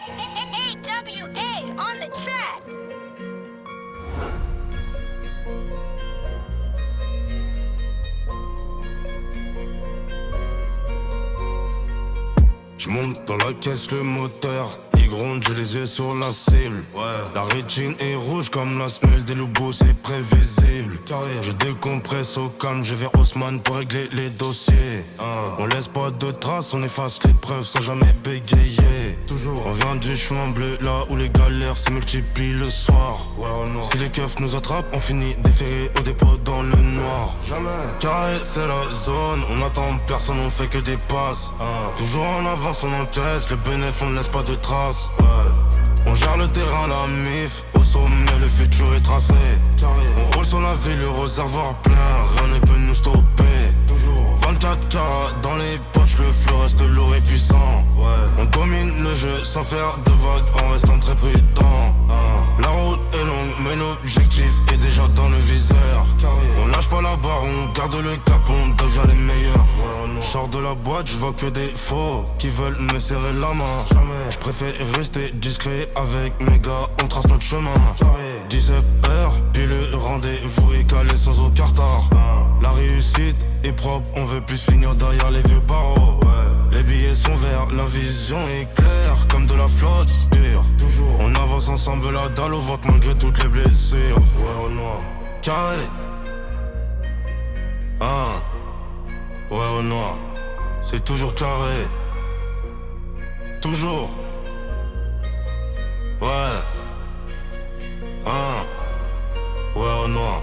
AWA on the track. Je monte dans la caisse, le moteur il gronde, j'ai les yeux sur la cible. La rétine est rouge comme la semelle des loups, c'est prévisible. Je décompresse au calme, je vais Haussmann pour régler les dossiers. On laisse pas de traces, on efface les preuves sans jamais bégayer. On vient du chemin bleu, là où les galères se multiplient le soir. Si les keufs nous attrapent, on finit déféré au dépôt dans le noir. Carré c'est la zone, on attend personne, on fait que des passes. Toujours en avance, on encaisse, le bénéfice on ne laisse pas de traces. On gère le terrain, la mif, au sommet le futur est tracé. On roule sur la ville, le réservoir plein, rien ne peut nous stopper. 24 carats dans les poches, le flot reste lourd et puissant. On domine le jeu sans faire de vagues en restant très prudent. La route est longue mais l'objectif est déjà dans le viseur. On lâche pas la barre, on garde le cap, on devient les meilleurs. Je sors de la boîte, je vois que des faux qui veulent me serrer la main. Je préfère rester discret avec mes gars, on trace notre chemin. 17h, puis le rendez-vous est calé sans aucun retard. La réussite est propre, on veut plus finir derrière les vieux barreaux. Les billets sont verts, la vision est claire comme de la flotte pure. On avance ensemble la dalle au ventre malgré toutes les blessures. Carré. Ouais au noir, c'est toujours carré. Toujours. Ouais. Ouais au noir.